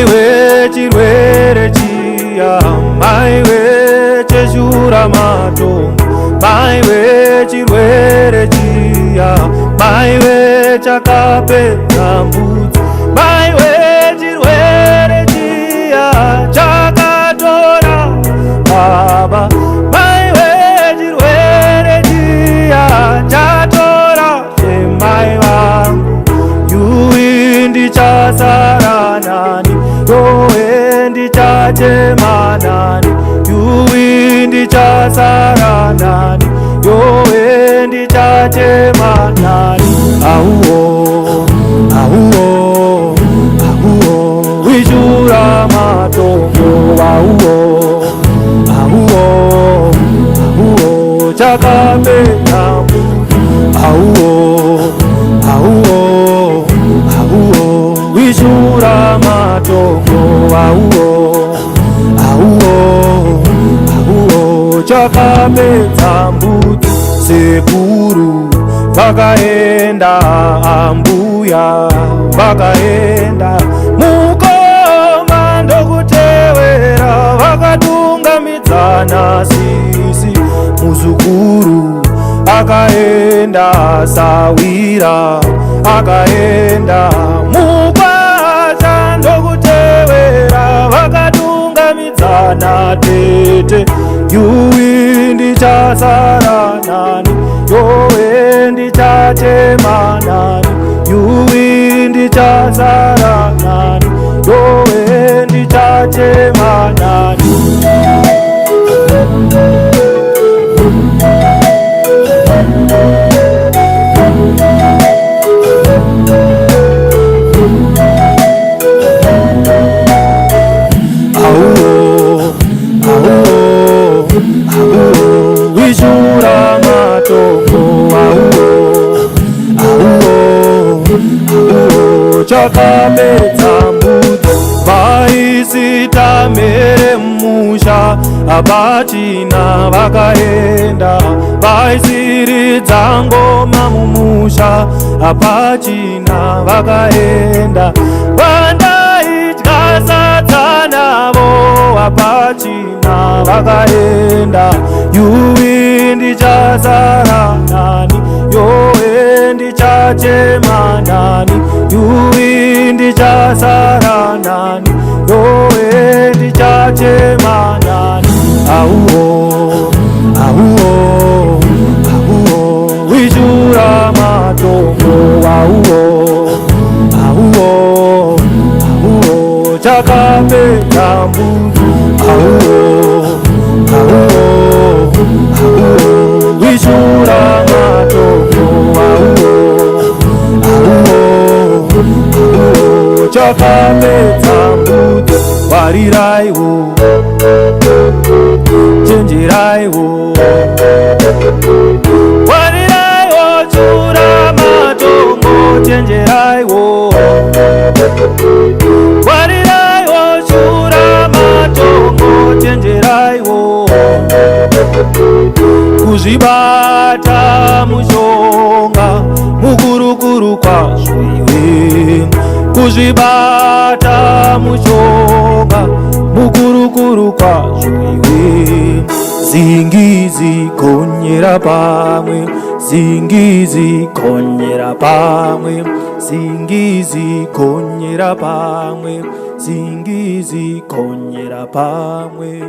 maiwe chirwere chiya, maiwe cheshura matongo, maiwe chirwere chiya, maiwe chakapedza mbudzi, maiwe chirwere chiya chakatora baba, maiwe chirwere chiya chatora shemai vangu, yuwi ndichasara nani, yowe ndichachema nani, yuwi ndichasara nani, yowe ndichachema nani. Auo, auo, auo, wishura matongo, auo, auo, auo, chakapedza mbudzi, auo, auo, auo, wishura matongo, auo, auo, auo, chakapedza mbudzi. Sekuru vakaenda, ambuya vakaenda, mukoma ndokutevera vakatungamidzana sisi, muzukuru akaenda, sawira akaenda, mukwasha ndokutevera vakatungamidzana tete, yuwi ndichasara nani, yowe ndichachema nani, yuwi ndichasara nani, yowe ndichachema nani. Auo, auo, auo, wishura matongo, auo, auo, auo, chakapedza mbudzi. Vaisita mere musha, abachina vakaenda, vaisiridza ngoma mumusha, abachina vakaenda, vandaidya sadza navo, abachina vakaenda, yuwi ndichasara nani, yowe ndichachema nani, yuwi ndichasara nani, yowe ndichachema nani. Auo, auo, auo, wishura matongo, auo, auo, auo, chakapedza mbudzi, auo, auo, auo, wishura matongo, auo, auo, auo, chakapedza mbudzi. Wariraiwo, chenjeraiwo, wariraiwo, chura matongo, chenjeraiwo, wariraiwo, chura matongo, chenjeraiwo, kuzvibata mushonga mukurukuru kwazvo iwe, kuzvibata mushonga mukurukuru kwazvo iwe. Zingizi konyera pamwe, zingizi konyera pamwe, zingizi konyera pamwe, zingizi konyera pamwe.